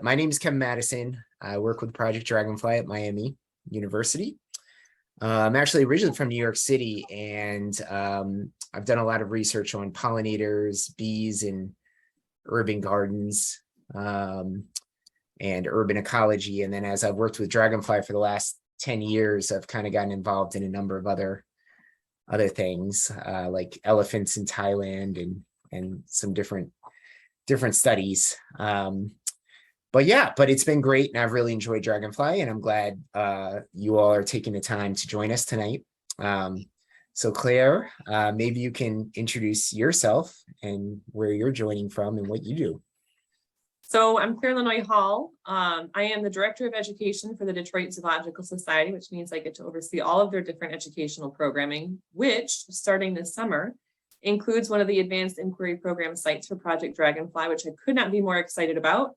My name is Kevin Matteson. I work with Project Dragonfly at Miami University. I'm actually originally from New York City, and I've done a lot of research on pollinators, bees, and urban gardens and urban ecology. And then as I've worked with Dragonfly for the last 10 years, I've kind of gotten involved in a number of other things like elephants in Thailand and some different studies. But it's been great, and I've really enjoyed Dragonfly, and I'm glad you all are taking the time to join us tonight. So Claire, maybe you can introduce yourself and where you're joining from and what you do. So I'm Claire Lannoye-Hall. I am the Director of Education for the Detroit Zoological Society, which means I get to oversee all of their different educational programming, which, starting this summer, includes one of the Advanced Inquiry Program sites for Project Dragonfly, which I could not be more excited about.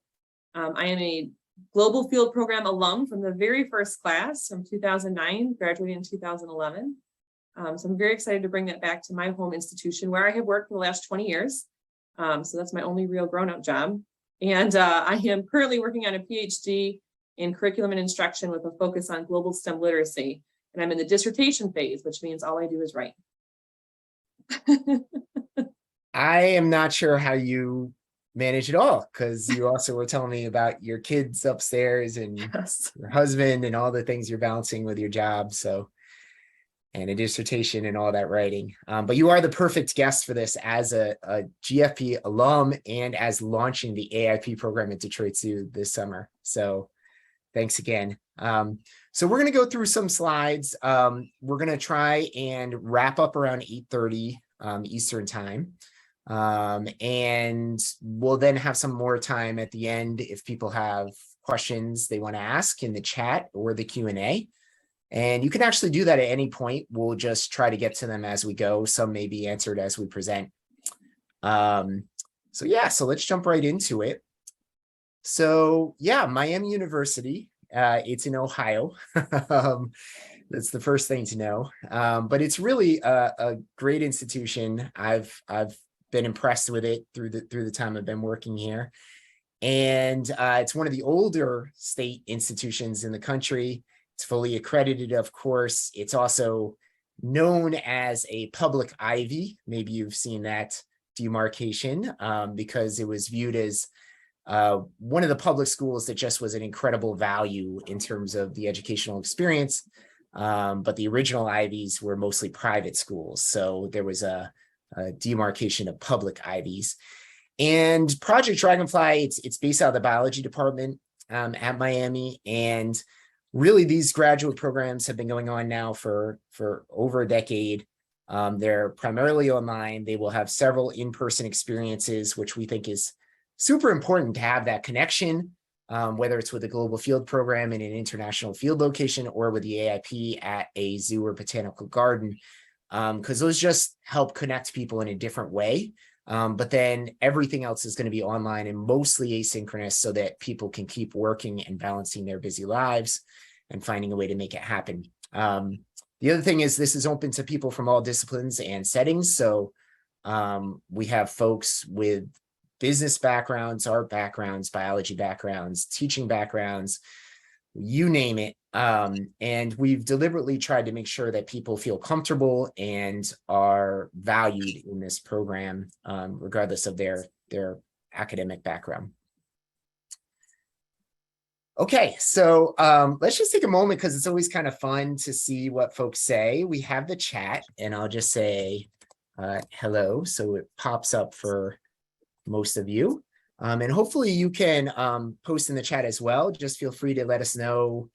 I am a Global Field Program alum from the very first class from 2009, graduating in 2011. So I'm very excited to bring that back to my home institution where I have worked for the last 20 years. So that's my only real grown-up job. And I am currently working on a PhD in curriculum and instruction with a focus on global STEM literacy. And I'm in the dissertation phase, which means all I do is write. I am not sure how you manage it all, because you also were telling me about your kids upstairs and Yes. your husband and all the things you're balancing with your job. So, and a dissertation and all that writing. But you are the perfect guest for this as a GFP alum and as launching the AIP program at Detroit Zoo this summer. So thanks again. So we're going to go through some slides. We're going to try and wrap up around 8:30 Eastern time. And we'll then have some more time at the end if people have questions they want to ask in the chat or the Q&A. And you can actually do that at any point. We'll just try to get to them as we go. Some may be answered as we present. So let's jump right into it. So Miami University, it's in Ohio. That's the first thing to know. But it's really a great institution. I've been impressed with it through the time I've been working here. And it's one of the older state institutions in the country. It's fully accredited, of course. It's also known as a public Ivy. Maybe you've seen that demarcation because it was viewed as one of the public schools that just was an incredible value in terms of the educational experience. But the original Ivies were mostly private schools. So there was a demarcation of public Ivies. And Project Dragonfly, it's based out of the biology department at Miami. And really, these graduate programs have been going on now for over a decade. They're primarily online. They will have several in-person experiences, which we think is super important to have that connection, whether it's with a global field program in an international field location or with the AIP at a zoo or botanical garden, because those just help connect people in a different way. But then everything else is going to be online and mostly asynchronous so that people can keep working and balancing their busy lives and finding a way to make it happen. The other thing is this is open to people from all disciplines and settings. So we have folks with business backgrounds, art backgrounds, biology backgrounds, teaching backgrounds, you name it. And we've deliberately tried to make sure that people feel comfortable and are valued in this program, regardless of their academic background. Okay, so let's just take a moment because it's always kind of fun to see what folks say. We have the chat, and I'll just say hello, so it pops up for most of you. And hopefully you can post in the chat as well. Just feel free to let us know,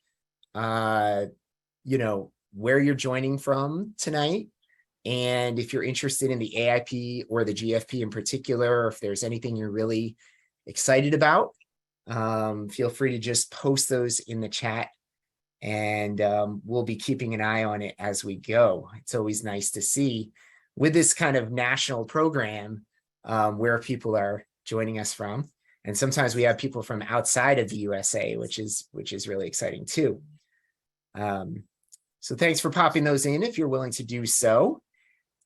where you're joining from tonight. And if you're interested in the AIP or the GFP in particular, or if there's anything you're really excited about, feel free to just post those in the chat, and we'll be keeping an eye on it as we go. It's always nice to see with this kind of national program where people are joining us from. And sometimes we have people from outside of the USA, which is really exciting too. So thanks for popping those in if you're willing to do so.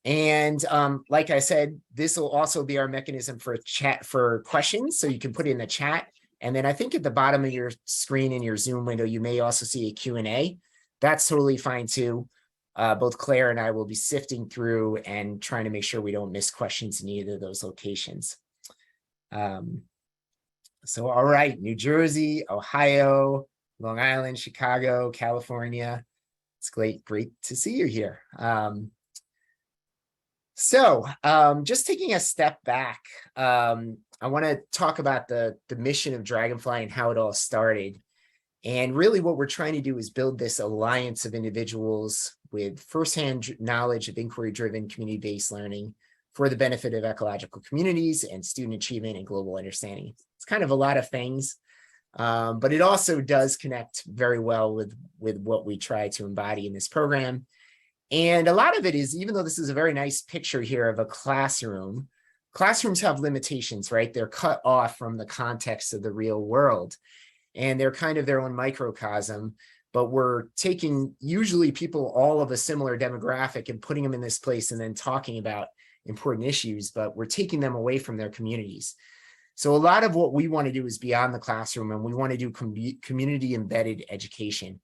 And like I said, this will also be our mechanism for chat for questions. So you can put it in the chat And then I think at the bottom of your screen in your Zoom window, you may also see a Q&A. That's totally fine too. Both Claire and I will be sifting through and trying to make sure we don't miss questions in either of those locations. So, all right, New Jersey, Ohio, Long Island, Chicago, California. It's great to see you here. Just taking a step back, I want to talk about the mission of Dragonfly and how it all started. And really what we're trying to do is build this alliance of individuals with firsthand knowledge of inquiry-driven community-based learning for the benefit of ecological communities and student achievement and global understanding. It's kind of a lot of things, but it also does connect very well with what we try to embody in this program. And a lot of it is, even though this is a very nice picture here of a classroom, classrooms have limitations, right? They're cut off from the context of the real world, and they're kind of their own microcosm. But we're taking usually people all of a similar demographic and putting them in this place and then talking about important issues, but we're taking them away from their communities. So a lot of what we want to do is beyond the classroom, and we want to do community embedded education.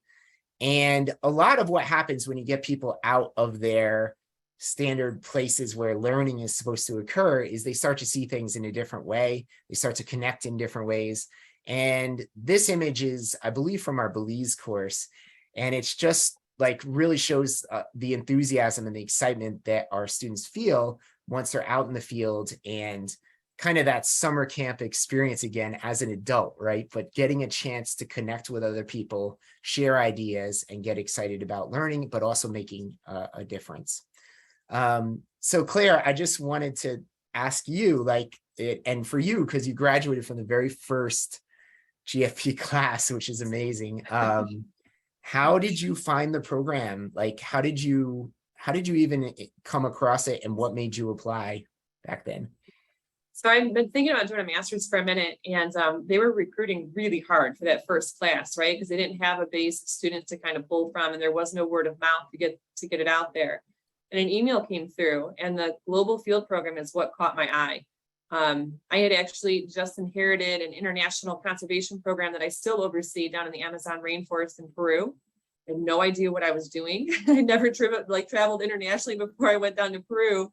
And a lot of what happens when you get people out of their standard places where learning is supposed to occur is they start to see things in a different way. They start to connect in different ways. And this image is, I believe, from our Belize course. And it's just like really shows the enthusiasm and the excitement that our students feel once they're out in the field and kind of that summer camp experience again as an adult, right? But getting a chance to connect with other people, share ideas, and get excited about learning, but also making a difference. So Claire, I just wanted to ask you, and for you, because you graduated from the very first GFP class, which is amazing. How did you find the program? Like, how did you even come across it, and what made you apply back then? So I've been thinking about doing a master's for a minute, and they were recruiting really hard for that first class, right? Because they didn't have a base of students to kind of pull from, and there was no word of mouth to get it out there. And an email came through, and the global field program is what caught my eye. I had actually just inherited an international conservation program that I still oversee down in the Amazon rainforest in Peru. I had no idea what I was doing. I never traveled internationally before I went down to Peru.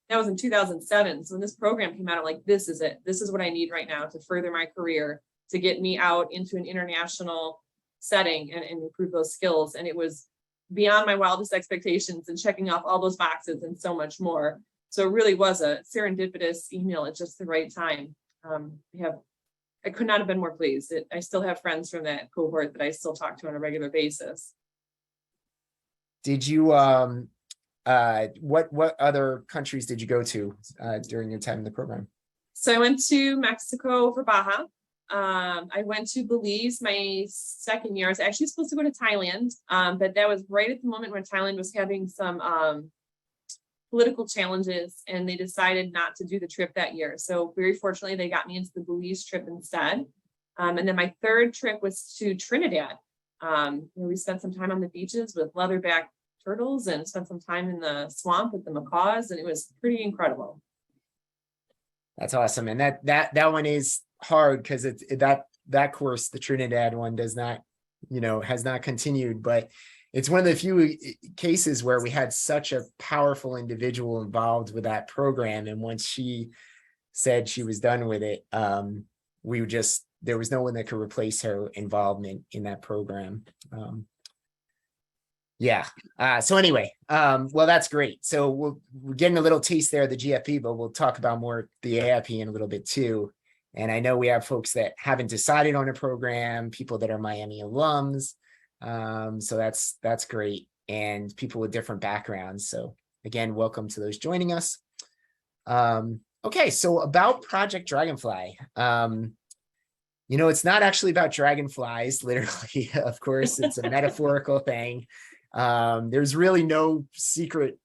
That was in 2007. So when this program came out, I'm like, this is it. This is what I need right now to further my career, to get me out into an international setting and improve those skills. And it was beyond my wildest expectations and checking off all those boxes and so much more. So it really was a serendipitous email at just the right time. I could not have been more pleased. I still have friends from that cohort that I still talk to on a regular basis. Did you, what other countries did you go to during your time in the program? So I went to Mexico for Baja. I went to Belize my second year. I was actually supposed to go to Thailand, but that was right at the moment when Thailand was having some political challenges, and they decided not to do the trip that year. So very fortunately, they got me into the Belize trip instead. And then my third trip was to Trinidad, where we spent some time on the beaches with leatherback turtles and spent some time in the swamp with the macaws, and it was pretty incredible. That's awesome. And that one is hard because it's that course, the Trinidad one, does not, has not continued, but it's one of the few cases where we had such a powerful individual involved with that program. And once she said she was done with it, there was no one that could replace her involvement in that program. So anyway, well, that's great. So we're getting a little taste there of the GFP, but we'll talk about more the AIP in a little bit too. And I know we have folks that haven't decided on a program, people that are Miami alums. So that's great. And people with different backgrounds. So again, welcome to those joining us. Okay, so about Project Dragonfly. It's not actually about dragonflies, literally. Of course, it's a metaphorical thing. There's really no secret,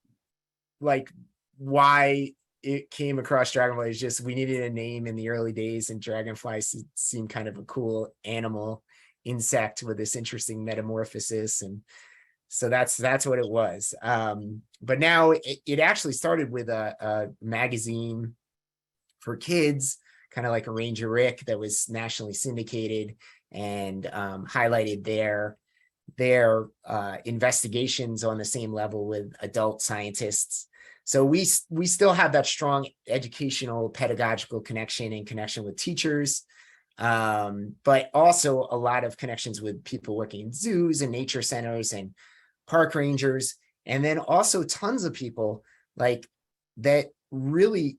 why it came across Dragonfly. It's just we needed a name in the early days, and dragonflies seemed kind of a cool animal insect with this interesting metamorphosis, and so that's what it was. But now it actually started with a magazine for kids kind of like a Ranger Rick that was nationally syndicated and highlighted their investigations on the same level with adult scientists. So we still have that strong educational pedagogical connection and connection with teachers, but also a lot of connections with people working in zoos and nature centers and park rangers, and then also tons of people like that really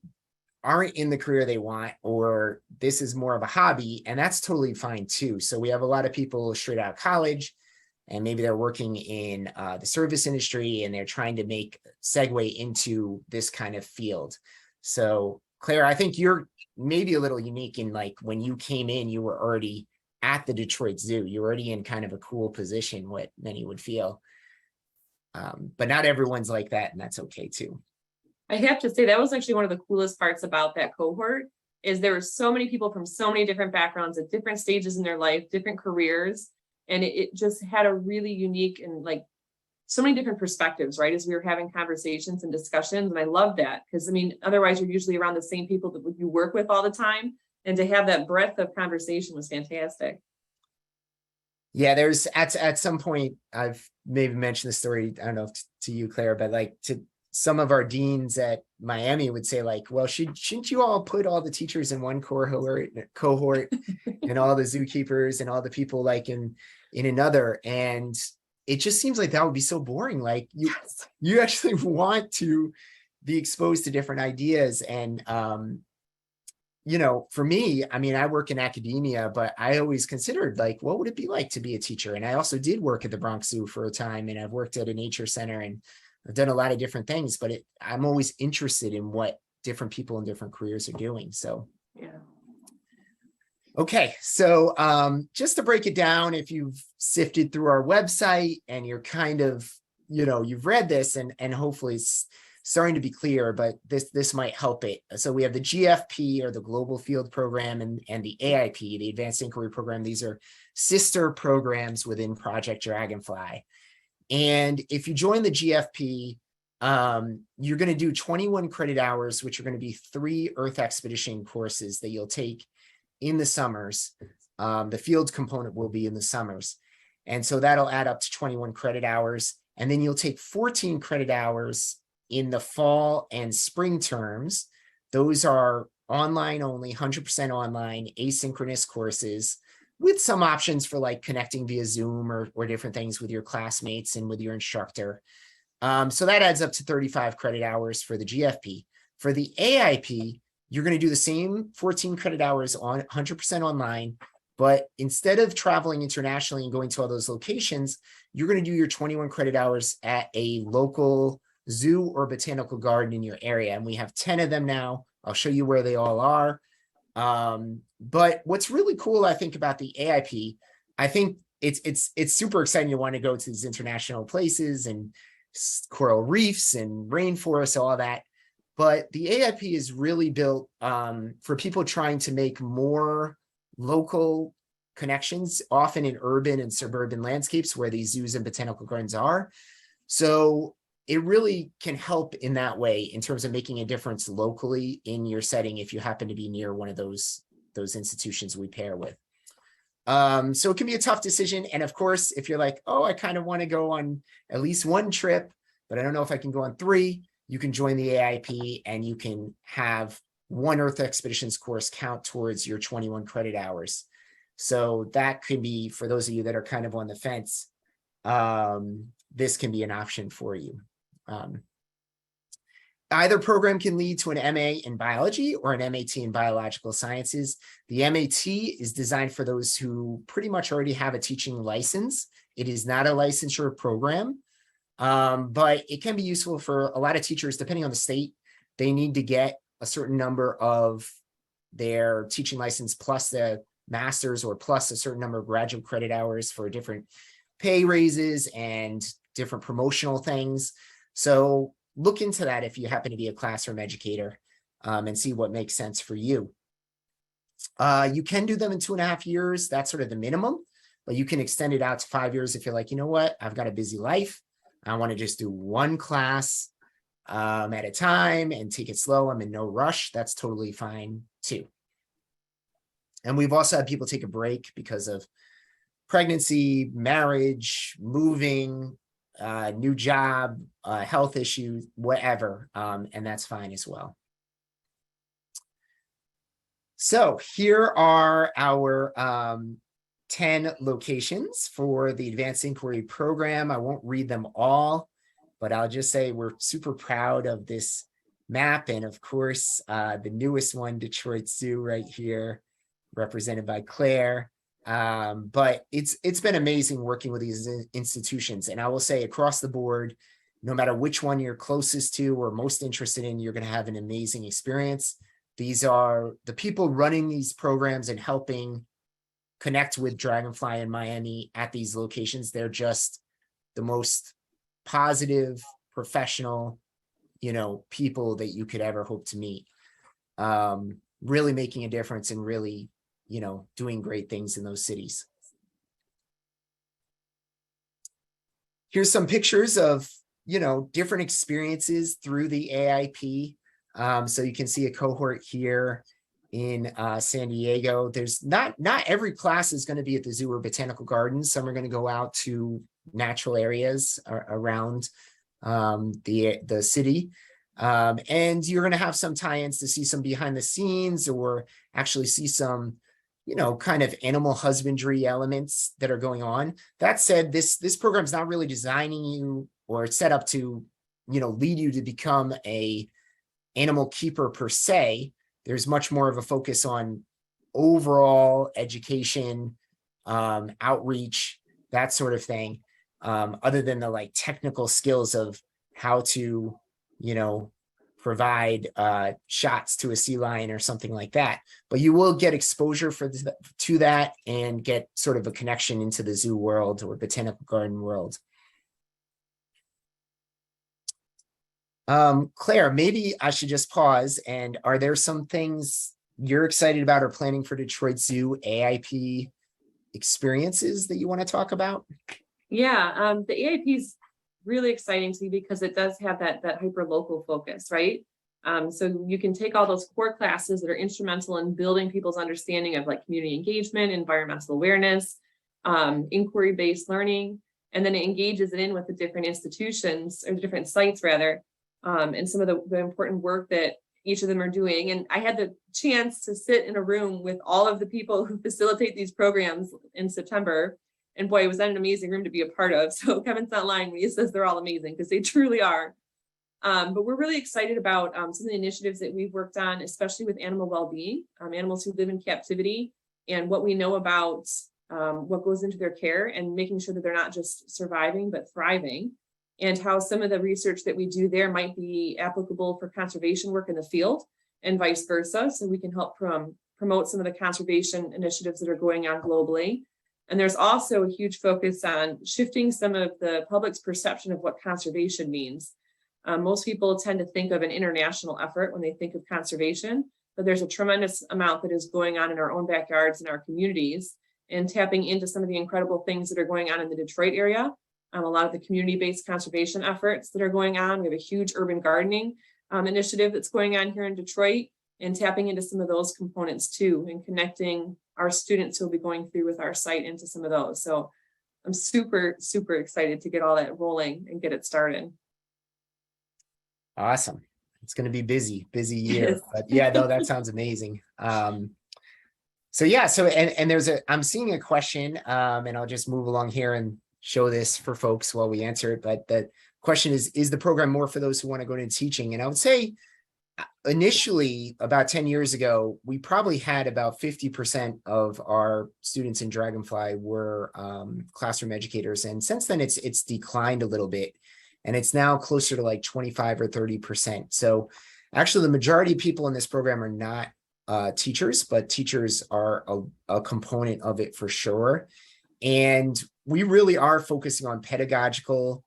aren't in the career they want, or this is more of a hobby, and that's totally fine too. So we have a lot of people straight out of college, and maybe they're working in the service industry and they're trying to make segue into this kind of field. So Claire, I think you're maybe a little unique in like when you came in, you were already at the Detroit Zoo. You're already in kind of a cool position, what many would feel. But not everyone's like that, and that's okay too. I have to say that was actually one of the coolest parts about that cohort is there were so many people from so many different backgrounds at different stages in their life, different careers. And it just had a really unique and like so many different perspectives, right? As we were having conversations and discussions. And I love that because I mean, otherwise you're usually around the same people that you work with all the time. And to have that breadth of conversation was fantastic. Yeah, there's at some point, I've maybe mentioned the story, I don't know to you, Claire, but like to some of our deans at Miami would say like, well, shouldn't you all put all the teachers in one cohort and all the zookeepers and all the people like in another? And it just seems like that would be so boring. Like you actually want to be exposed to different ideas. And, you know, for me, I mean, I work in academia, but I always considered like, what would it be like to be a teacher? And I also did work at the Bronx Zoo for a time, and I've worked at a nature center, and I've done a lot of different things, but I'm always interested in what different people in different careers are doing. So, yeah. Okay. So just to break it down, if you've sifted through our website and you're kind of, you know, you've read this and hopefully it's starting to be clear, but this might help it. So we have the GFP, or the Global Field Program, and the AIP, the Advanced Inquiry Program. These are sister programs within Project Dragonfly. And if you join the GFP, you're going to do 21 credit hours, which are going to be 3 Earth expedition courses that you'll take in the summers. The field component will be in the summers. And so that'll add up to 21 credit hours. And then you'll take 14 credit hours in the fall and spring terms. Those are online only, 100% online, asynchronous courses, with some options for like connecting via Zoom or different things with your classmates and with your instructor. So that adds up to 35 credit hours for the GFP. For the AIP, you're going to do the same 14 credit hours on 100% online, but instead of traveling internationally and going to all those locations, you're going to do your 21 credit hours at a local zoo or botanical garden in your area. And we have 10 of them now. I'll show you where they all are. But what's really cool, I think, about the AIP, I think it's super exciting to want to go to these international places and coral reefs and rainforests, all that. But the AIP is really built for people trying to make more local connections, often in urban and suburban landscapes where these zoos and botanical gardens are. So it really can help in that way in terms of making a difference locally in your setting if you happen to be near one of those institutions we pair with. So it can be a tough decision. And of course, if you're like, oh, I kind of want to go on at least one trip, but I don't know if I can go on 3, you can join the AIP and you can have 1 Earth Expeditions course count towards your 21 credit hours. So that could be, for those of you that are kind of on the fence, this can be an option for you. Either program can lead to an MA in biology or an MAT in biological sciences. The MAT is designed for those who pretty much already have a teaching license. It is not a licensure program, but it can be useful for a lot of teachers, depending on the state. They need to get a certain number of their teaching license plus the master's or plus a certain number of graduate credit hours for different pay raises and different promotional things. So look into that if you happen to be a classroom educator, and see what makes sense for you. You can do them in 2.5 years. That's sort of the minimum, but you can extend it out to 5 years if you're like, you know what, I've got a busy life. I want to just do one class at a time and take it slow. I'm in no rush. That's totally fine too. And we've also had people take a break because of pregnancy, marriage, moving, new job, health issues, whatever, and that's fine as well. So here are our 10 locations for the Advanced Inquiry Program. I won't read them all, but I'll just say we're super proud of this map. And of course, the newest one, Detroit Zoo right here, represented by Claire. But it's been amazing working with these institutions. And I will say across the board, no matter which one you're closest to or most interested in, you're going to have an amazing experience. These are the people running these programs and helping connect with Dragonfly in Miami at these locations. They're just the most positive, professional, people that you could ever hope to meet. Really making a difference and really, doing great things in those cities. Here's some pictures of, different experiences through the AIP. So you can see a cohort here in San Diego. There's not every class is going to be at the zoo or botanical gardens. Some are going to go out to natural areas around the city. And you're going to have some tie-ins to see some behind the scenes or actually see some, kind of animal husbandry elements that are going on. That said, this program is not really designing you or set up to, lead you to become a animal keeper per se. There's much more of a focus on overall education, outreach, that sort of thing, other than the technical skills of how to, provide shots to a sea lion or something like that. But you will get exposure to that and get sort of a connection into the zoo world or botanical garden world. Claire, maybe I should just pause. And are there some things you're excited about or planning for Detroit Zoo AIP experiences that you want to talk about? Yeah, the AIP is really exciting to me because it does have that hyper local focus, right? So you can take all those core classes that are instrumental in building people's understanding of community engagement, environmental awareness, inquiry-based learning, and then it engages it in with the different institutions or the different sites rather, and some of the important work that each of them are doing. And I had the chance to sit in a room with all of the people who facilitate these programs in September. And boy, was that an amazing room to be a part of. So Kevin's not lying when he says they're all amazing, because they truly are. But we're really excited about some of the initiatives that we've worked on, especially with animal well-being, animals who live in captivity, and what we know about what goes into their care and making sure that they're not just surviving, but thriving, and how some of the research that we do there might be applicable for conservation work in the field and vice versa. So we can help promote some of the conservation initiatives that are going on globally. And there's also a huge focus on shifting some of the public's perception of what conservation means. Most people tend to think of an international effort when they think of conservation, but there's a tremendous amount that is going on in our own backyards and our communities, and tapping into some of the incredible things that are going on in the Detroit area. A lot of the community-based conservation efforts that are going on. We have a huge urban gardening initiative that's going on here in Detroit, and tapping into some of those components too, and connecting our students who will be going through with our site into some of those. So I'm super, super excited to get all that rolling and get it started. Awesome. It's going to be busy year, yes. But yeah, no, that sounds amazing. So yeah, and I'm seeing a question, and I'll just move along here and show this for folks while we answer it. But the question is the program more for those who want to go into teaching? And I would say initially, about 10 years ago, we probably had about 50% of our students in Dragonfly were classroom educators. And since then, it's declined a little bit. And it's now closer to 25 or 30%. So actually, the majority of people in this program are not teachers, but teachers are a component of it for sure. And we really are focusing on pedagogical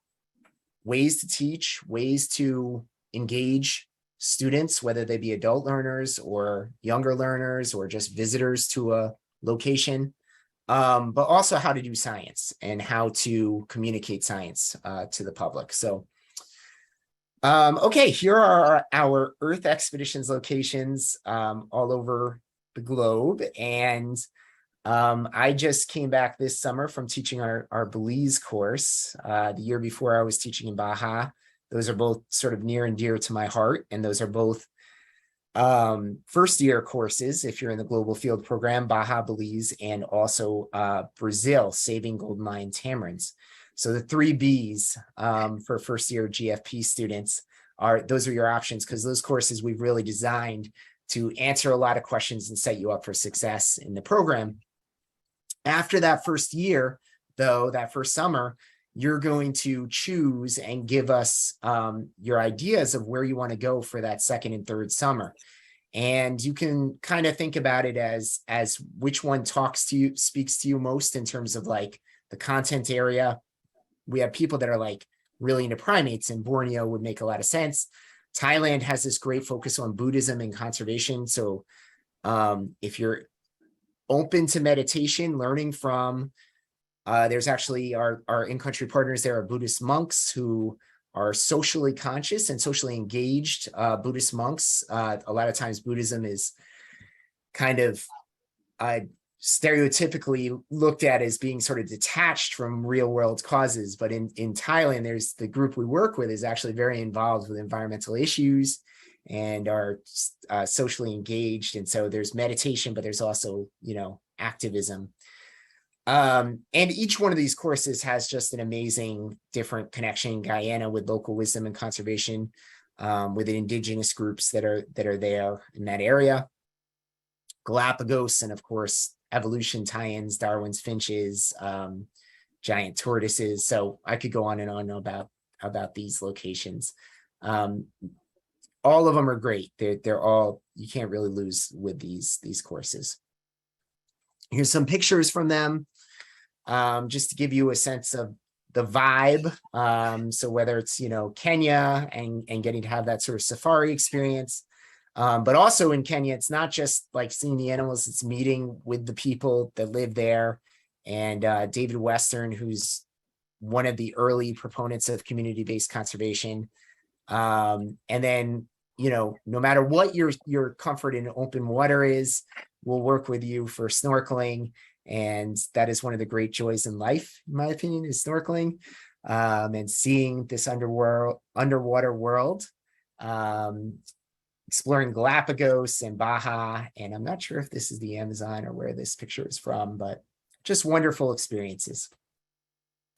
ways to teach, ways to engage students, whether they be adult learners or younger learners or just visitors to a location, but also how to do science and how to communicate science to the public. So, okay, here are our Earth Expeditions locations all over the globe. And I just came back this summer from teaching our Belize course. The year before I was teaching in Baja. Those are both sort of near and dear to my heart. And those are both first year courses if you're in the global field program, Baja, Belize, and also Brazil, Saving Golden Lion Tamarins. So the 3 Bs for first year GFP students those are your options, because those courses we've really designed to answer a lot of questions and set you up for success in the program. After that first year, though, that first summer, you're going to choose and give us your ideas of where you want to go for that second and third summer. And you can kind of think about it as which one speaks to you most in terms of like the content area. We have people that are like really into primates, and Borneo would make a lot of sense. Thailand has this great focus on Buddhism and conservation. So if you're open to meditation, learning from, there's actually our in-country partners there are Buddhist monks who are socially conscious and socially engaged Buddhist monks. A lot of times Buddhism is kind of stereotypically looked at as being sort of detached from real world causes. But in Thailand, there's the group we work with is actually very involved with environmental issues and are socially engaged. And so there's meditation, but there's also, activism. And each one of these courses has just an amazing different connection. Guyana with local wisdom and conservation, with the indigenous groups that are there in that area. Galapagos, and of course, evolution tie-ins, Darwin's finches, giant tortoises. So I could go on and on about these locations. All of them are great. They're all, you can't really lose with these courses. Here's some pictures from them, just to give you a sense of the vibe. So whether it's, Kenya and getting to have that sort of safari experience, but also in Kenya, it's not just like seeing the animals, it's meeting with the people that live there. And David Western, who's one of the early proponents of community-based conservation. And then, no matter what your comfort in open water is, we'll work with you for snorkeling. And that is one of the great joys in life, in my opinion, is snorkeling, and seeing this underwater world. Exploring Galapagos and Baja, and I'm not sure if this is the Amazon or where this picture is from, but just wonderful experiences.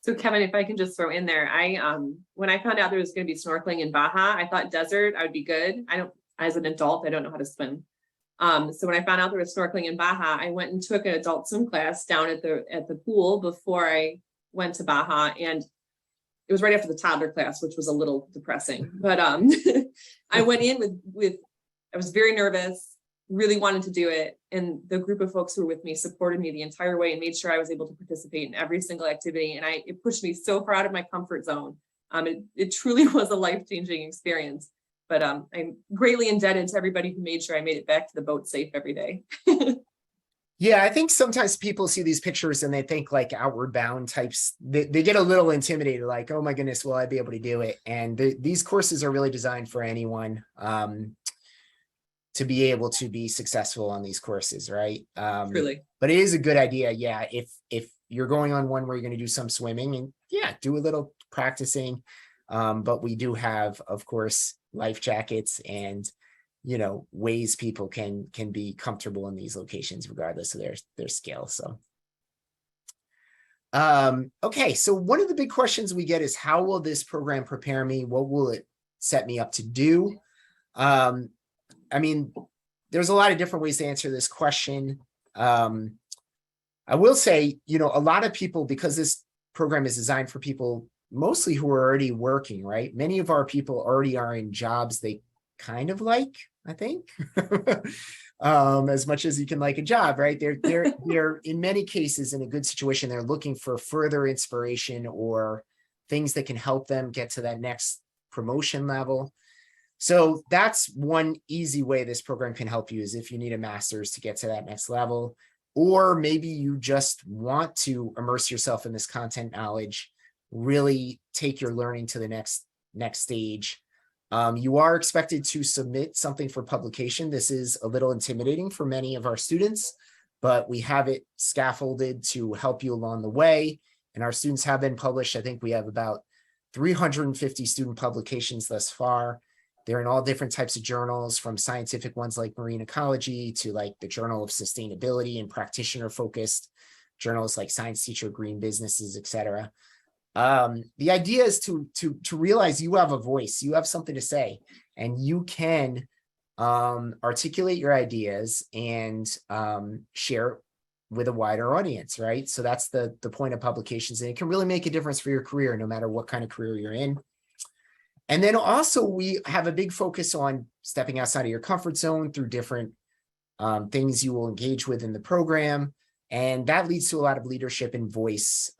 So Kevin, if I can just throw in there, when I found out there was going to be snorkeling in Baja, I thought desert, I would be good. As an adult, I don't know how to swim. So when I found out there was snorkeling in Baja, I went and took an adult swim class down at the pool before I went to Baja, and it was right after the toddler class, which was a little depressing. But I went in with I was very nervous, really wanted to do it. And the group of folks who were with me supported me the entire way and made sure I was able to participate in every single activity. And it pushed me so far out of my comfort zone. It truly was a life-changing experience. But I'm greatly indebted to everybody who made sure I made it back to the boat safe every day. Yeah, I think sometimes people see these pictures and they think like outward bound types. They get a little intimidated, like, oh my goodness, will I be able to do it? And these courses are really designed for anyone to be able to be successful on these courses, right? Really. But it is a good idea. Yeah, if you're going on one where you're going to do some swimming, and yeah, do a little practicing. But we do have, of course, life jackets and ways people can be comfortable in these locations regardless of their scale. So okay, so one of the big questions we get is, how will this program prepare me? What will it set me up to do? I mean, there's a lot of different ways to answer this question. I will say, a lot of people, because this program is designed for people mostly who are already working, right? Many of our people already are in jobs they kind of like, I think, as much as you can like a job, right? They're in many cases in a good situation. They're looking for further inspiration or things that can help them get to that next promotion level. So that's one easy way this program can help you, is if you need a master's to get to that next level, or maybe you just want to immerse yourself in this content knowledge, really take your learning to the next stage. You are expected to submit something for publication. This is a little intimidating for many of our students, but we have it scaffolded to help you along the way. And our students have been published. I think we have about 350 student publications thus far. They're in all different types of journals, from scientific ones like Marine Ecology to like the Journal of Sustainability and practitioner focused journals like Science Teacher, Green Businesses, etc. The idea is to realize you have a voice, you have something to say, and you can articulate your ideas and share with a wider audience, right? So that's the point of publications, and it can really make a difference for your career, no matter what kind of career you're in. And then also we have a big focus on stepping outside of your comfort zone through different things you will engage with in the program. And that leads to a lot of leadership and voice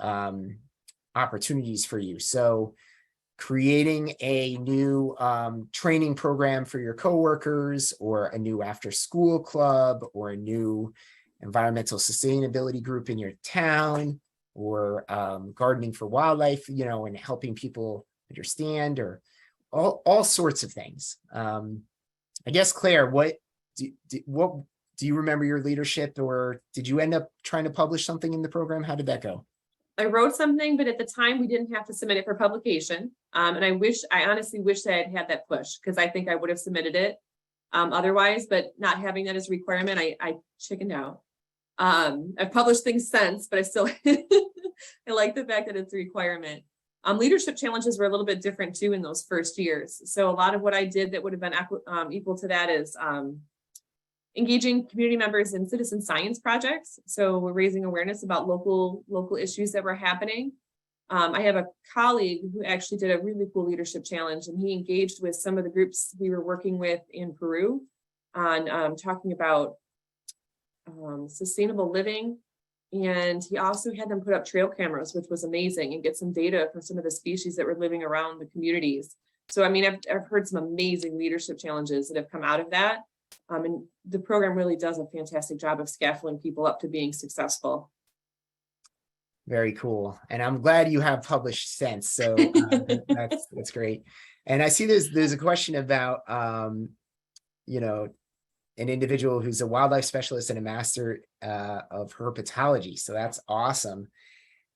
opportunities for you. So creating a new training program for your coworkers, or a new after school club, or a new environmental sustainability group in your town, or gardening for wildlife, you know, and helping people understand, or all sorts of things. I guess, Claire, what do you remember your leadership, or did you end up trying to publish something in the program? How did that go? I wrote something, but at the time we didn't have to submit it for publication. And I honestly wish I had had that push, because I think I would have submitted it otherwise, but not having that as a requirement, I chickened out. I've published things since, but I still, I like the fact that it's a requirement. Leadership challenges were a little bit different too in those first years. So a lot of what I did that would have been equal to that is engaging community members in citizen science projects. So we're raising awareness about local issues that were happening. I have a colleague who actually did a really cool leadership challenge, and he engaged with some of the groups we were working with in Peru on talking about sustainable living. And he also had them put up trail cameras, which was amazing, and get some data from some of the species that were living around the communities. So, I mean, I've heard some amazing leadership challenges that have come out of that. And the program really does a fantastic job of scaffolding people up to being successful. Very cool. And I'm glad you have published since. So that's great. And I see there's a question about, you know, an individual who's a wildlife specialist and a master of herpetology. So that's awesome.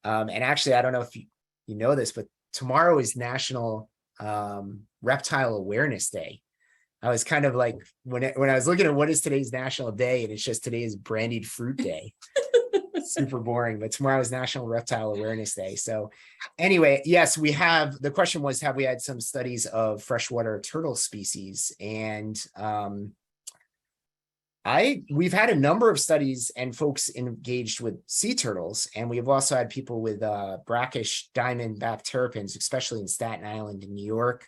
And actually, I don't know if you know this, but tomorrow is National Reptile Awareness Day. I was kind of like, when I was looking at what is today's national day, and it's just today is Brandied Fruit Day. Super boring, but tomorrow is National Reptile Awareness Day. So anyway, yes, the question was, have we had some studies of freshwater turtle species? And we've had a number of studies and folks engaged with sea turtles, and we've also had people with brackish diamondback terrapins, especially in Staten Island in New York,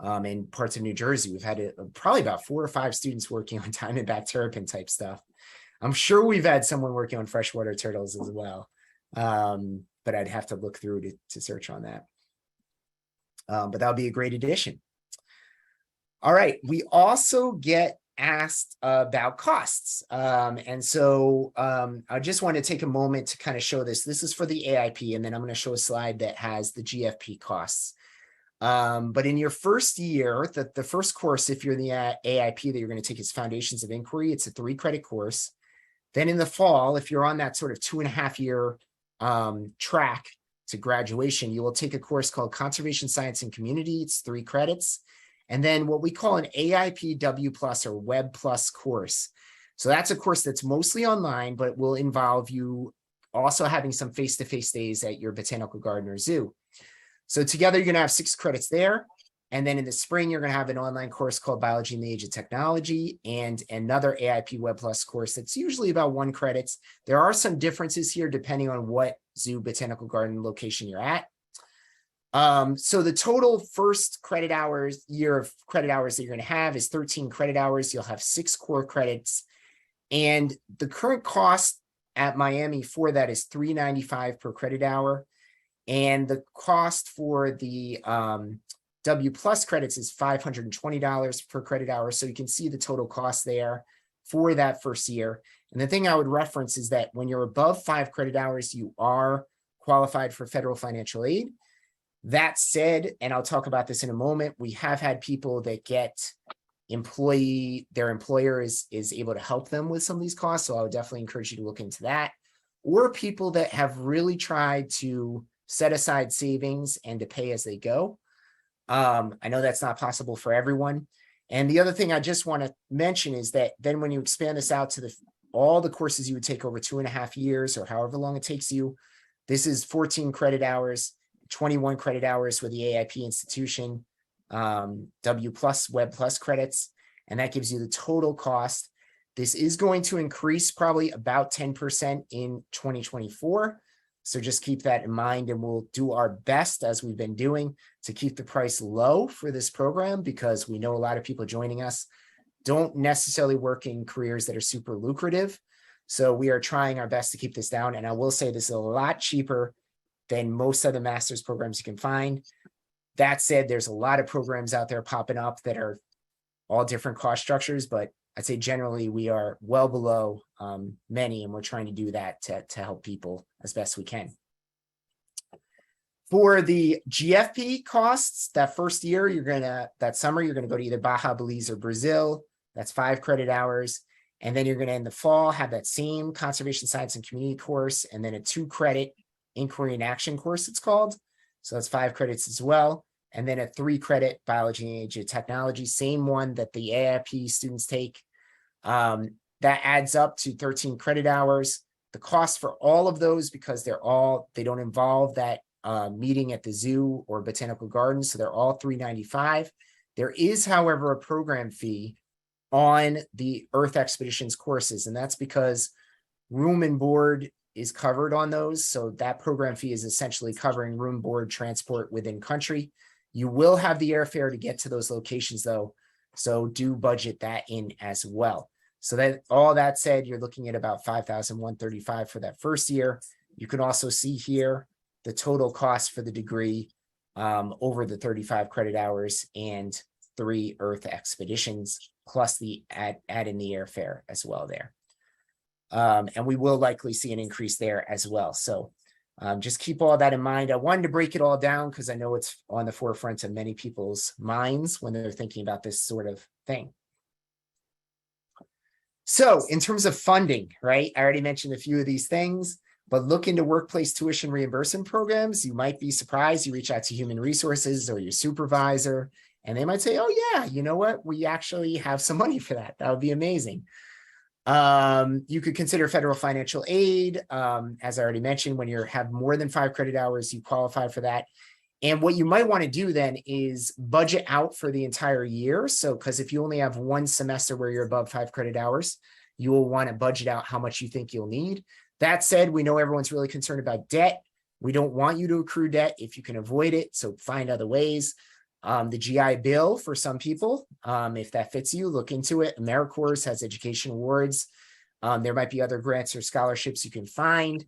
and parts of New Jersey. We've had probably about 4 or 5 students working on diamondback terrapin type stuff. I'm sure we've had someone working on freshwater turtles as well, but I'd have to look through to search on that. But that would be a great addition. All right, we also get asked about costs. And so I just want to take a moment to kind of show this. This is for the AIP, and then I'm going to show a slide that has the GFP costs. But in your first year, the first course, if you're in the AIP that you're going to take, is Foundations of Inquiry. It's a 3-credit course. Then in the fall, if you're on that sort of 2.5-year track to graduation, you will take a course called Conservation Science and Community. It's 3 credits. And then what we call an AIP W Plus or Web Plus course. So that's a course that's mostly online, but will involve you also having some face-to-face days at your botanical garden or zoo. So together, you're going to have 6 credits there. And then in the spring, you're going to have an online course called Biology in the Age of Technology, and another AIP Web Plus course that's usually about 1 credit. There are some differences here depending on what zoo, botanical garden location you're at. So the total first year of credit hours that you're going to have is 13 credit hours. You'll have 6 core credits. And the current cost at Miami for that is $395 per credit hour. And the cost for the W Plus credits is $520 per credit hour. So you can see the total cost there for that first year. And the thing I would reference is that when you're above 5 credit hours, you are qualified for federal financial aid. That said, and I'll talk about this in a moment, we have had people that get their employer is able to help them with some of these costs. So I would definitely encourage you to look into that. Or people that have really tried to set aside savings and to pay as they go. I know that's not possible for everyone. And the other thing I just want to mention is that then when you expand this out to all the courses you would take over 2.5 years or however long it takes you, this is 14 credit hours, 21 credit hours with the AIP institution, W plus, Web plus credits, and that gives you the total cost. This is going to increase probably about 10% in 2024. So just keep that in mind, and we'll do our best, as we've been doing, to keep the price low for this program, because we know a lot of people joining us don't necessarily work in careers that are super lucrative. So we are trying our best to keep this down. And I will say this is a lot cheaper than most of the master's programs you can find. That said, there's a lot of programs out there popping up that are all different cost structures, but I'd say generally we are well below many, and we're trying to do that to help people as best we can. For the GFP costs, that first year, that summer, you're gonna go to either Baja, Belize, or Brazil. That's 5 credit hours. And then you're gonna, in the fall, have that same conservation science and community course, and then a 2-credit inquiry and action course, it's called. So that's 5 credits as well. And then a 3-credit biology and age of technology, same one that the AIP students take. That adds up to 13 credit hours. The cost for all of those, because they don't involve that meeting at the zoo or botanical gardens, so they're all $395. There is, however, a program fee on the Earth Expeditions courses, and that's because room and board is covered on those. So that program fee is essentially covering room, board, transport within country. You will have the airfare to get to those locations, though, so do budget that in as well. So that all that said, you're looking at about $5,135 for that first year. You can also see here the total cost for the degree over the 35 credit hours and 3 Earth expeditions, plus the add in the airfare as well there. And we will likely see an increase there as well. So just keep all that in mind. I wanted to break it all down because I know it's on the forefront of many people's minds when they're thinking about this sort of thing. So in terms of funding, right? I already mentioned a few of these things, but look into workplace tuition reimbursement programs. You might be surprised. You reach out to human resources or your supervisor, and they might say, oh yeah, you know what? We actually have some money for that. That would be amazing. You could consider federal financial aid. As I already mentioned, when you have more than 5 credit hours, you qualify for that. And what you might want to do then is budget out for the entire year. So, because if you only have one semester where you're above 5 credit hours, you will want to budget out how much you think you'll need. That said, we know everyone's really concerned about debt. We don't want you to accrue debt if you can avoid it. So find other ways. The GI Bill for some people, if that fits you, look into it. AmeriCorps has education awards. There might be other grants or scholarships you can find.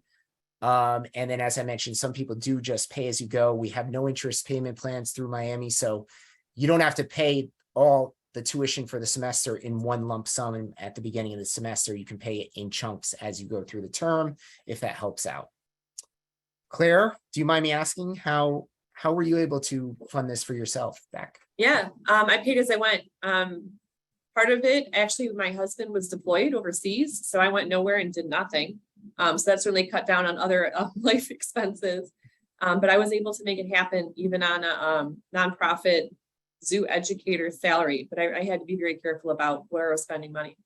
And then, as I mentioned, some people do just pay as you go. We have no interest payment plans through Miami, so you don't have to pay all the tuition for the semester in one lump sum at the beginning of the semester. You can pay it in chunks as you go through the term, if that helps out. Claire, do you mind me asking how were you able to fund this for yourself back? Yeah, I paid as I went. Part of it, actually, my husband was deployed overseas, so I went nowhere and did nothing. So that's really cut down on other life expenses. But I was able to make it happen even on a nonprofit zoo educator salary. But I had to be very careful about where I was spending money.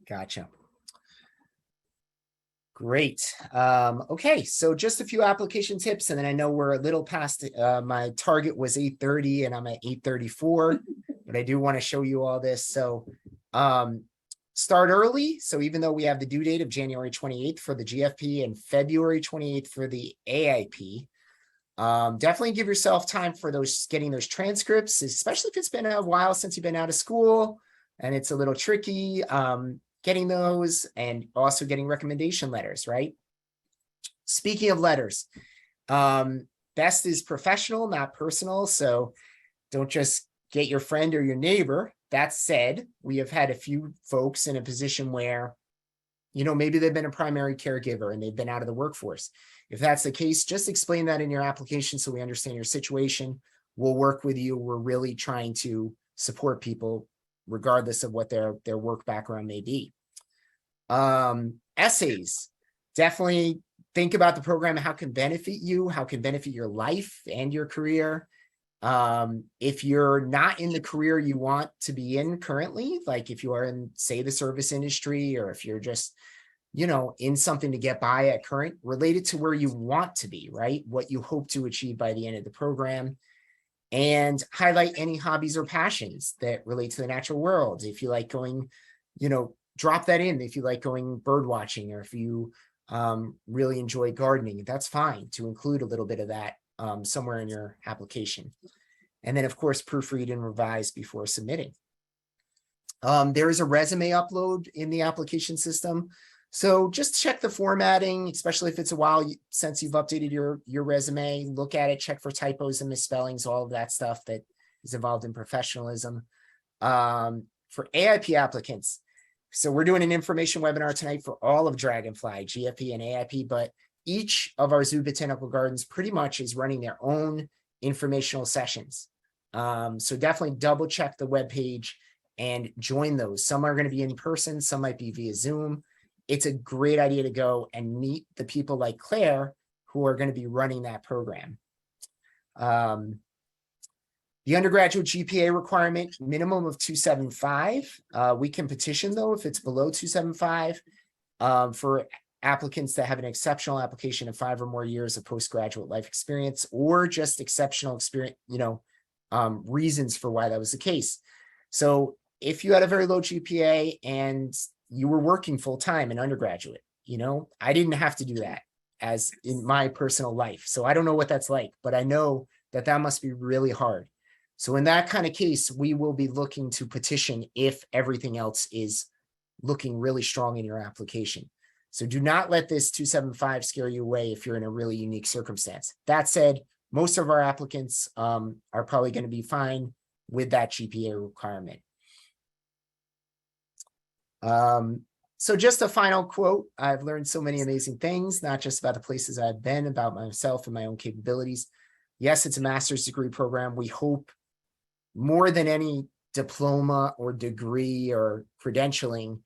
Gotcha. Great. Okay, so just a few application tips, and then I know we're a little past my target was 8:30 and I'm at 8:34, but I do want to show you all this. So start early. So even though we have the due date of January 28th for the GFP and February 28th for the AIP, definitely give yourself time for getting those transcripts, especially if it's been a while since you've been out of school and it's a little tricky. Getting those, and also getting recommendation letters, right? Speaking of letters, best is professional, not personal. So don't just get your friend or your neighbor. That said, we have had a few folks in a position where, maybe they've been a primary caregiver and they've been out of the workforce. If that's the case, just explain that in your application so we understand your situation. We'll work with you. We're really trying to support people regardless of what their work background may be. Essays, definitely think about the program, how it can benefit you, how it can benefit your life and your career. If you're not in the career you want to be in currently, like if you are in, say, the service industry, or if you're just, in something to get by at current, related to where you want to be, right? What you hope to achieve by the end of the program. And highlight any hobbies or passions that relate to the natural world. If you like going, drop that in. If you like going bird watching, or if you really enjoy gardening, that's fine to include a little bit of that somewhere in your application. And then, of course, proofread and revise before submitting. There is a resume upload in the application system. So just check the formatting, especially if it's a while since you've updated your resume. Look at it, check for typos and misspellings, all of that stuff that is involved in professionalism. For AIP applicants, so we're doing an information webinar tonight for all of Dragonfly, GFP and AIP, but each of our Zoo Botanical Gardens pretty much is running their own informational sessions. So definitely double check the webpage and join those. Some are going to be in person, some might be via Zoom. It's a great idea to go and meet the people like Claire who are going to be running that program. The undergraduate GPA requirement, minimum of 275. We can petition though if it's below 275 for applicants that have an exceptional application of 5 or more years of postgraduate life experience, or just exceptional experience, reasons for why that was the case. So if you had a very low GPA and you were working full time in undergraduate, I didn't have to do that as in my personal life. So I don't know what that's like, but I know that must be really hard. So in that kind of case, we will be looking to petition if everything else is looking really strong in your application. So do not let this 275 scare you away if you're in a really unique circumstance. That said, most of our applicants are probably going to be fine with that GPA requirement. So just a final quote. I've learned so many amazing things, not just about the places I've been, about myself and my own capabilities. Yes, it's a master's degree program. We hope more than any diploma or degree or credentialing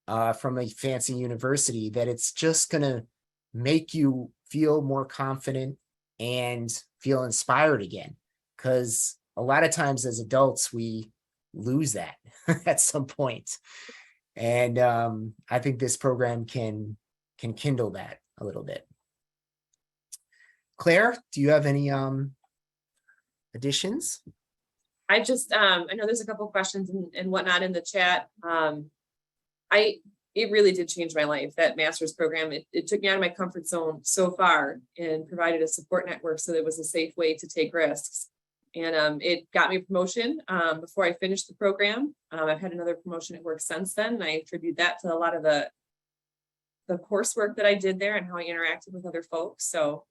from a fancy university, that it's just going to make you feel more confident and feel inspired again. Because a lot of times as adults, we lose that at some point. And I think this program can kindle that a little bit. Claire, do you have any additions? I just, I know there's a couple questions and whatnot in the chat. It really did change my life, that master's program. It took me out of my comfort zone so far and provided a support network so that it was a safe way to take risks. And it got me a promotion before I finished the program. I've had another promotion at work since then, and I attribute that to a lot of the coursework that I did there and how I interacted with other folks. So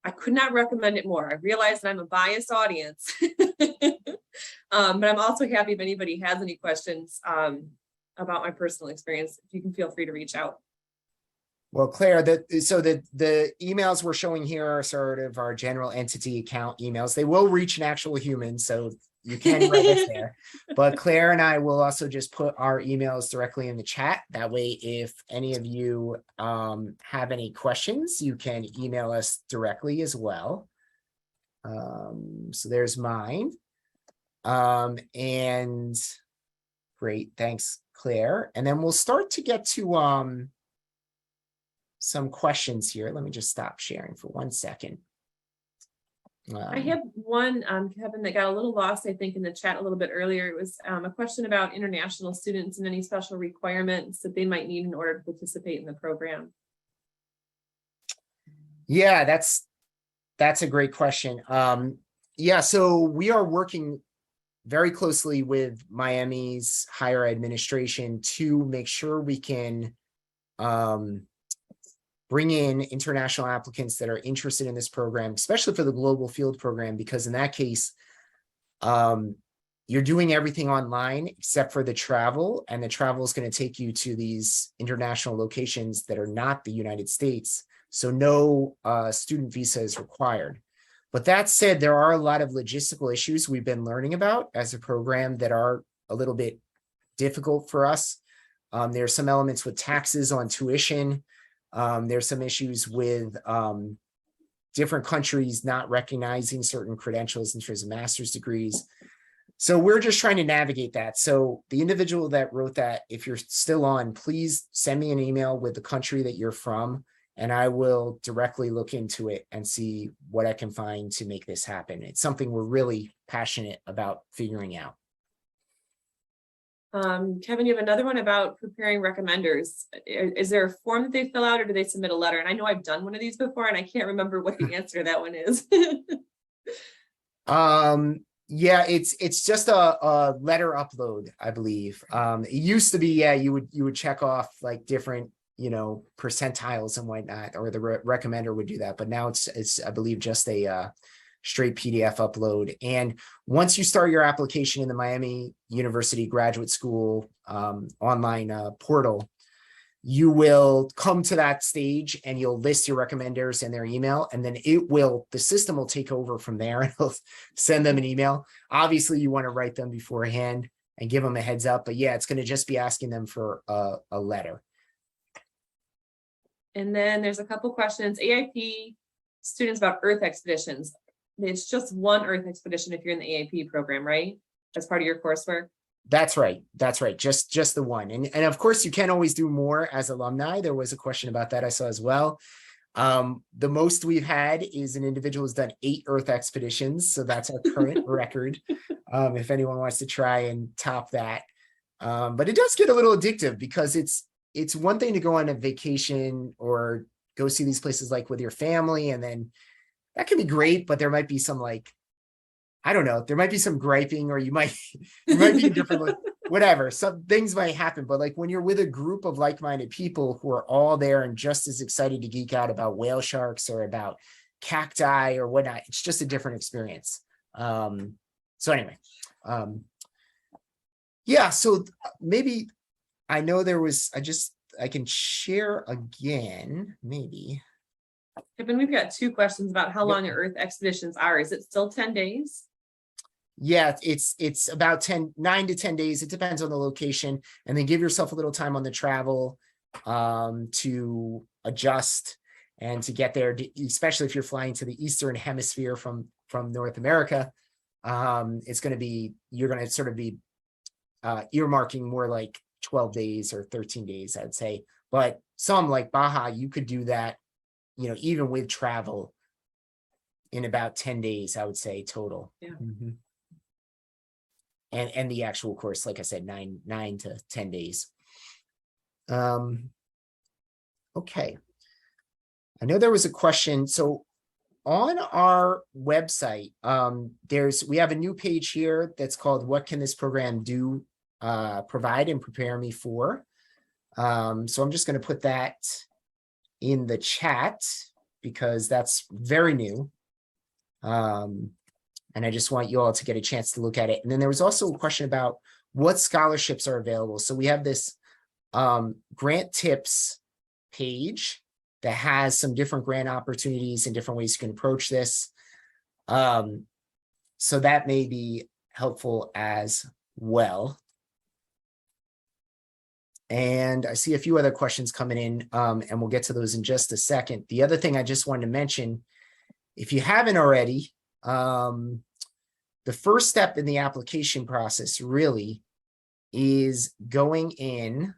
I could not recommend it more. I realize that I'm a biased audience, but I'm also happy if anybody has any questions about my personal experience, if you can feel free to reach out. Well, Claire, the emails we're showing here are sort of our general entity account emails. They will reach an actual human, so you can write us there. But Claire and I will also just put our emails directly in the chat. That way, if any of you have any questions, you can email us directly as well. So there's mine. And great, thanks, Claire. And then we'll start to get to some questions here. Let me just stop sharing for 1 second. I have one, Kevin, that got a little lost, I think, in the chat a little bit earlier. It was a question about international students and any special requirements that they might need in order to participate in the program. Yeah, that's a great question. Yeah, so we are working very closely with Miami's higher administration to make sure we can bring in international applicants that are interested in this program, especially for the global field program, because in that case, you're doing everything online except for the travel, and the travel is going to take you to these international locations that are not the United States. So no student visa is required. But that said, there are a lot of logistical issues we've been learning about as a program that are a little bit difficult for us. There's some elements with taxes on tuition. There's some issues with different countries not recognizing certain credentials in terms of master's degrees. So we're just trying to navigate that. So the individual that wrote that, if you're still on, please send me an email with the country that you're from, and I will directly look into it and see what I can find to make this happen. It's something we're really passionate about figuring out. Kevin, you have another one about preparing recommenders. Is there a form that they fill out, or do they submit a letter? And I know I've done one of these before, and I can't remember what the answer to that one is. Yeah, it's just a letter upload, I believe. It used to be, yeah, you would check off like different, percentiles and whatnot, or the recommender would do that. But now it's I believe just a straight PDF upload. And once you start your application in the Miami University Graduate School online portal, you will come to that stage and you'll list your recommenders and their email, and then the system will take over from there and it'll send them an email. Obviously you want to write them beforehand and give them a heads up, but yeah, it's going to just be asking them for a letter. And then there's a couple questions. AIP students about Earth expeditions. It's just one Earth expedition if you're in the AIP program, right? As part of your coursework. That's right. That's right. Just the one. And of course you can always do more as alumni. There was a question about that I saw as well. The most we've had is an individual who's done 8 Earth expeditions. So that's our current record. If anyone wants to try and top that. But it does get a little addictive because it's one thing to go on a vacation or go see these places like with your family, and then that can be great, but there might be some I don't know, there might be some griping, or you might be different, whatever. Some things might happen, but like when you're with a group of like-minded people who are all there and just as excited to geek out about whale sharks or about cacti or whatnot, it's just a different experience. So anyway, yeah, so maybe I know there was, I can share again, maybe. Kevin, we've got 2 questions about how long your Earth expeditions are. Is it still 10 days? Yeah, it's about 9 to 10 days. It depends on the location, and then give yourself a little time on the travel to adjust and to get there, especially if you're flying to the Eastern Hemisphere from North America. It's going to be, you're going to sort of be earmarking more like 12 days or 13 days, I'd say. But some like Baja, you could do that, even with travel in about 10 days, I would say total. Yeah. Mm-hmm. And the actual course, like I said, 9 to 10 days. Okay. I know there was a question. So on our website, we have a new page here that's called "What Can This Program Do, Provide and Prepare Me For?" So I'm just going to put that in the chat because that's very new. And I just want you all to get a chance to look at it. And then there was also a question about what scholarships are available. So we have this grant tips page that has some different grant opportunities and different ways you can approach this. So that may be helpful as well. And I see a few other questions coming in, and we'll get to those in just a second. The other thing I just wanted to mention, if you haven't already, the first step in the application process really is going in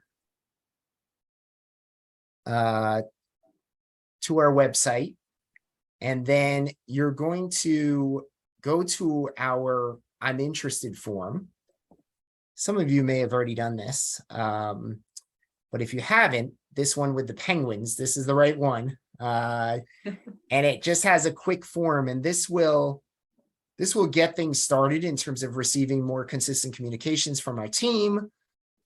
to our website, and then you're going to go to our "I'm interested" form. Some of you may have already done this, but if you haven't, this one with the penguins, this is the right one. And it just has a quick form, and this will get things started in terms of receiving more consistent communications from our team,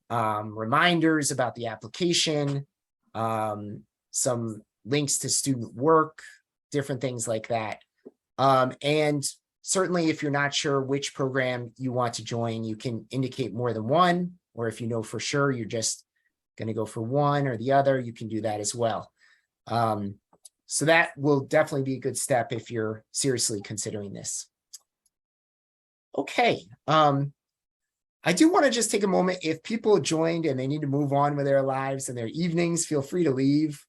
reminders about the application, some links to student work, different things like that. And certainly if you're not sure which program you want to join, you can indicate more than one, or if you know for sure you're just going to go for one or the other, you can do that as well. So that will definitely be a good step if you're seriously considering this. Okay. I do want to just take a moment. If people joined and they need to move on with their lives and their evenings, feel free to leave.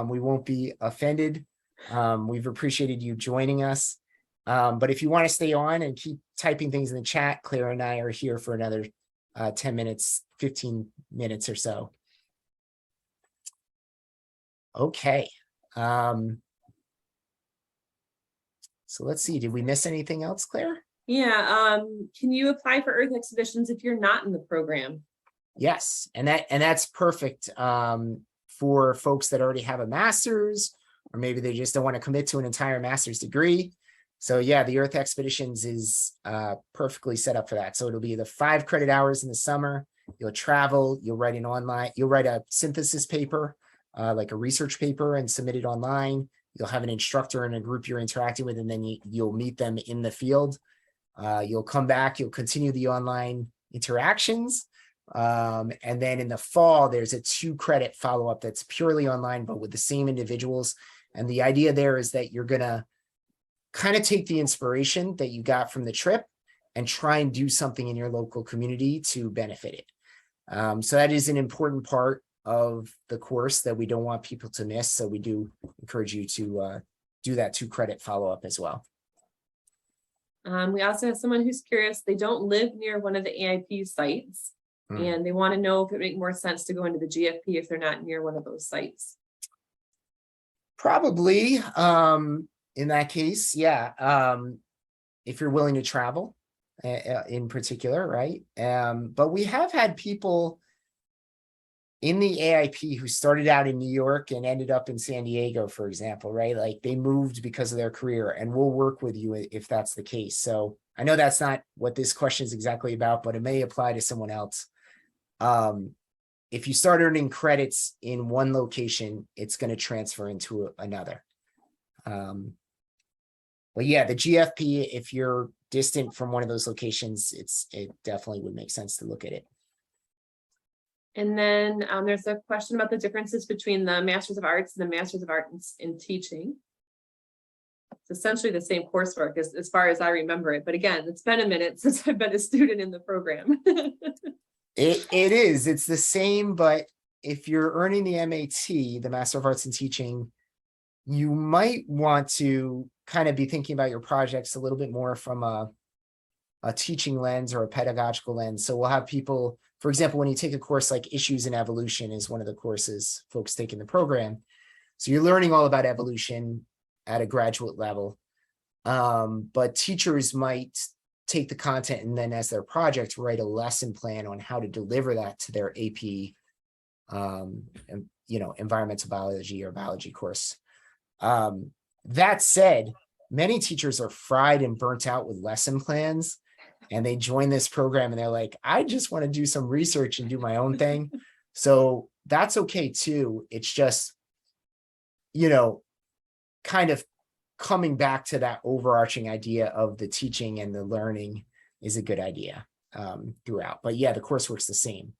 We won't be offended. We've appreciated you joining us. But if you want to stay on and keep typing things in the chat, Claire and I are here for another 10 minutes, 15 minutes or so. Okay. So let's see. Did we miss anything else, Claire? Yeah. Can you apply for Earth expeditions if you're not in the program? Yes, and that's perfect for folks that already have a master's, or maybe they just don't want to commit to an entire master's degree. So yeah, the Earth expeditions is perfectly set up for that. So it'll be the 5 credit hours in the summer. You'll travel, you'll write a synthesis paper, like a research paper, and submit it online. You'll have an instructor and a group you're interacting with, and then you'll meet them in the field. You'll come back, you'll continue the online interactions. And then in the fall, there's a 2 credit follow-up that's purely online, but with the same individuals. And the idea there is that you're going to kind of take the inspiration that you got from the trip and try and do something in your local community to benefit it. So that is an important part of the course that we don't want people to miss. So we do encourage you to do that 2 credit follow-up as well. We also have someone who's curious. They don't live near one of the AIP sites, and they want to know if it makes more sense to go into the GFP if they're not near one of those sites. Probably, in that case, yeah. If you're willing to travel, in particular, right? But we have had people in the AIP who started out in New York and ended up in San Diego, for example, right? Like they moved because of their career, and we'll work with you if that's the case. So I know that's not what this question is exactly about, but it may apply to someone else. If you start earning credits in one location, it's going to transfer into another. But yeah, the GFP, if you're distant from one of those locations, it definitely would make sense to look at it. And then there's a question about the differences between the Masters of Arts and the Masters of Arts in Teaching. It's essentially the same coursework as far as I remember it. But again, it's been a minute since I've been a student in the program. It is. It's the same, but if you're earning the MAT, the Master of Arts in Teaching, you might want to kind of be thinking about your projects a little bit more from a teaching lens or a pedagogical lens. So we'll have people, for example, when you take a course like Issues in Evolution is one of the courses folks take in the program. So you're learning all about evolution at a graduate level. But teachers might take the content and then as their project, write a lesson plan on how to deliver that to their AP, environmental biology or biology course. That said, many teachers are fried and burnt out with lesson plans, and they join this program and they're like, I just want to do some research and do my own thing. So that's okay too. It's just, kind of coming back to that overarching idea of the teaching and the learning is a good idea throughout. But yeah, the coursework's the same.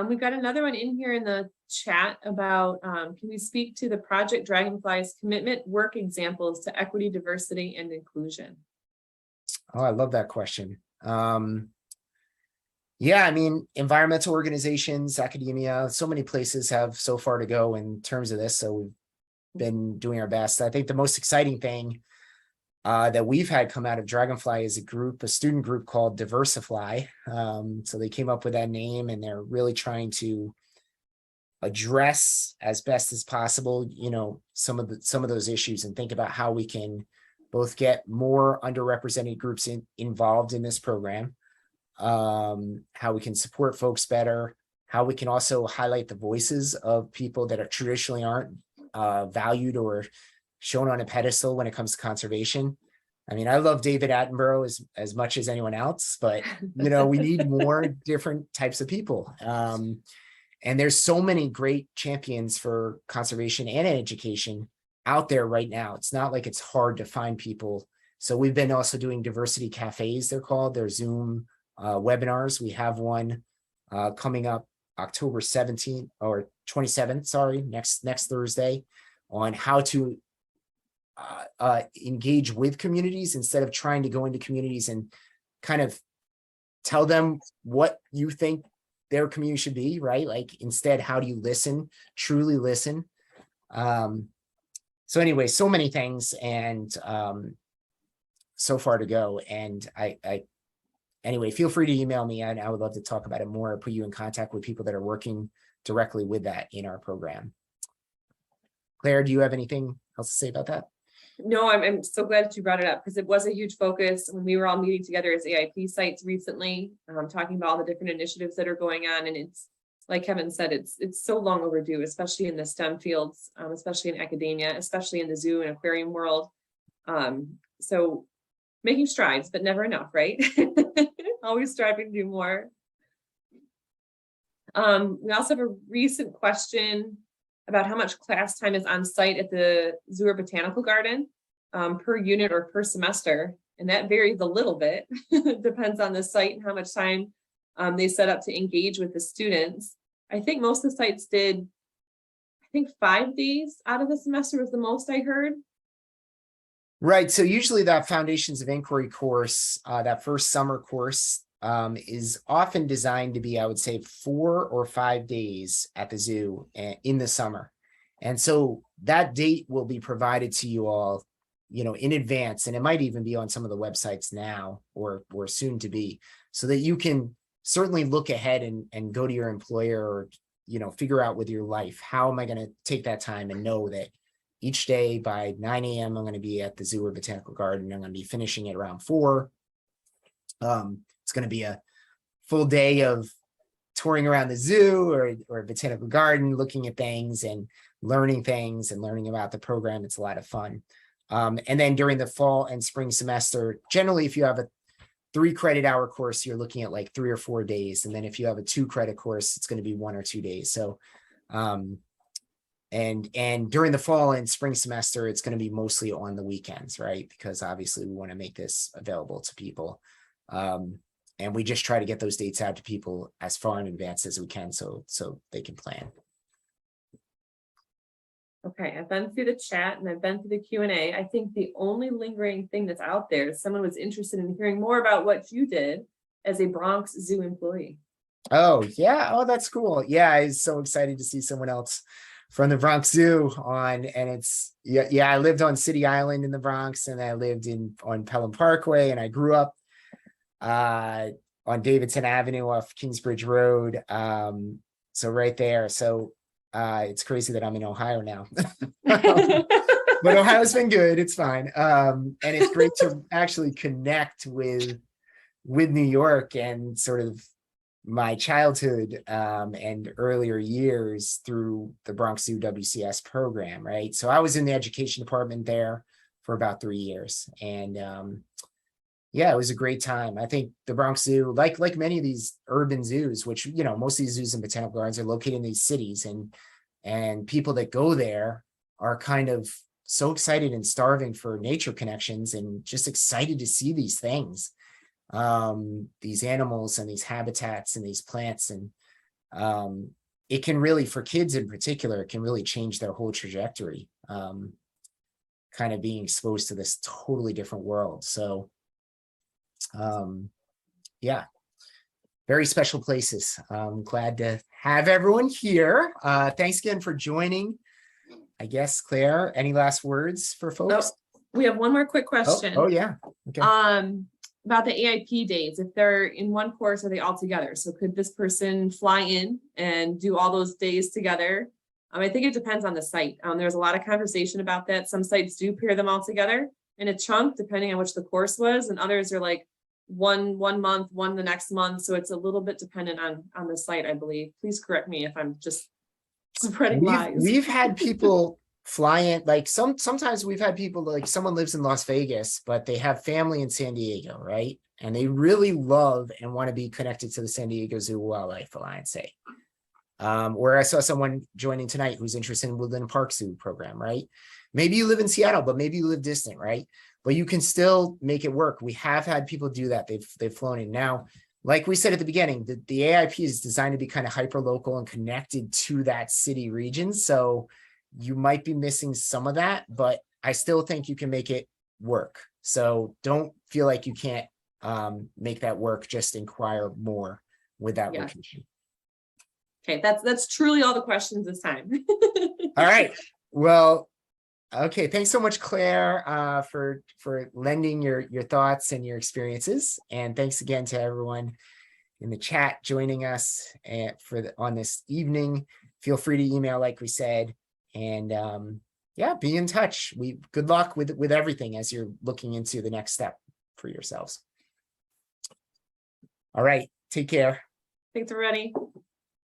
We've got another one in here in the chat about, can we speak to the Project Dragonfly's commitment work examples to equity, diversity, and inclusion? Oh, I love that question. Yeah, I mean, environmental organizations, academia, so many places have so far to go in terms of this. So we've been doing our best. I think the most exciting thing that we've had come out of Dragonfly is a student group called Diversify. So they came up with that name, and they're really trying to address as best as possible, some of those issues, and think about how we can both get more underrepresented groups involved in this program, how we can support folks better, how we can also highlight the voices of people that are traditionally aren't valued or shown on a pedestal when it comes to conservation. I mean, I love David Attenborough as much as anyone else, but we need more different types of people. And there's so many great champions for conservation and education out there right now. It's not like it's hard to find people So we've been also doing diversity cafes, they're called. They're Zoom webinars. We have one coming up October 17th or 27th, sorry, next Thursday, on how to engage with communities instead of trying to go into communities and kind of tell them what you think their community should be, right? Like instead, how do you listen, truly listen? So anyway, so many things and so far to go. And anyway, feel free to email me and I would love to talk about it more, put you in contact with people that are working directly with that in our program. Claire, do you have anything else to say about that? No, I'm so glad that you brought it up because it was a huge focus when we were all meeting together as AIP sites recently, talking about all the different initiatives that are going on. And it's like Kevin said, it's so long overdue, especially in the STEM fields, especially in academia, especially in the zoo and aquarium world. So making strides, but never enough, right? Always striving to do more. We also have a recent question about how much class time is on site at the zoo or botanical garden per unit or per semester. And that varies a little bit. Depends on the site and how much time they set up to engage with the students. I think most of the sites did, 5 days out of the semester was the most I heard. Right. So usually that Foundations of Inquiry course, that first summer course, is often designed to be, I would say, 4 or 5 days at the zoo in the summer. And so that date will be provided to you all, in advance. And it might even be on some of the websites now or soon to be, so that you can certainly look ahead and go to your employer or, figure out with your life, how am I going to take that time and know that each day by 9 a.m. I'm going to be at the zoo or botanical garden. I'm going to be finishing at around 4. It's going to be a full day of touring around the zoo or botanical garden, looking at things and learning about the program. It's a lot of fun. And then during the fall and spring semester, generally, if you have a 3 credit hour course, you're looking at like 3 or 4 days. And then if you have a 2 credit course, it's going to be 1 or 2 days. So, and during the fall and spring semester, it's going to be mostly on the weekends, right? Because obviously we want to make this available to people. And we just try to get those dates out to people as far in advance as we can so they can plan. Okay, I've been through the chat and I've been through the Q&A. I think the only lingering thing that's out there is someone was interested in hearing more about what you did as a Bronx Zoo employee. Oh, yeah. Oh, that's cool. Yeah, I was so excited to see someone else from the Bronx Zoo on, and it's, yeah, I lived on City Island in the Bronx and I lived on Pelham Parkway and I grew up on Davidson Avenue off Kingsbridge Road. So right there. So it's crazy that I'm in Ohio now. But Ohio's been good. It's fine. And it's great to actually connect with New York and sort of my childhood and earlier years through the Bronx Zoo WCS program, right? So I was in the education department there for about 3 years. And yeah, it was a great time. I think the Bronx Zoo, like many of these urban zoos, which, most of these zoos and botanical gardens are located in these cities, and people that go there are kind of so excited and starving for nature connections and just excited to see these things, these animals and these habitats and these plants. And it can really, for kids in particular, it can really change their whole trajectory, kind of being exposed to this totally different world. So yeah, very special places. I'm glad to have everyone here. Thanks again for joining. I guess, Claire, any last words for folks? Oh, we have one more quick question. Oh yeah. Okay. About the AIP days, if they're in one course, are they all together? So could this person fly in and do all those days together? I think it depends on the site. There's a lot of conversation about that. Some sites do pair them all together in a chunk, depending on which the course was, and others are like one month, one the next month. So it's a little bit dependent on the site, I believe. Please correct me if I'm just spreading lies. We've had people fly in, like sometimes we've had people, like someone lives in Las Vegas, but they have family in San Diego, right? And they really love and want to be connected to the San Diego Zoo Wildlife Alliance, say. Or I saw someone joining tonight who's interested in Woodland Park Zoo program, right? Maybe you live in Seattle, but maybe you live distant, right? but you can still make it work. We have had people do that. They've flown in. Now, like we said at the beginning, the AIP is designed to be kind of hyper local and connected to that city region. So you might be missing some of that, but I still think you can make it work. So don't feel like you can't make that work. Just inquire more with that Yeah. location. Okay, that's truly all the questions this time. All right. Well, okay. Thanks so much, Claire, for lending your thoughts and your experiences. And thanks again to everyone in the chat joining us on this evening. Feel free to email, like we said, and yeah, be in touch. Good luck with everything as you're looking into the next step for yourselves. All right. Take care. Thanks, everybody.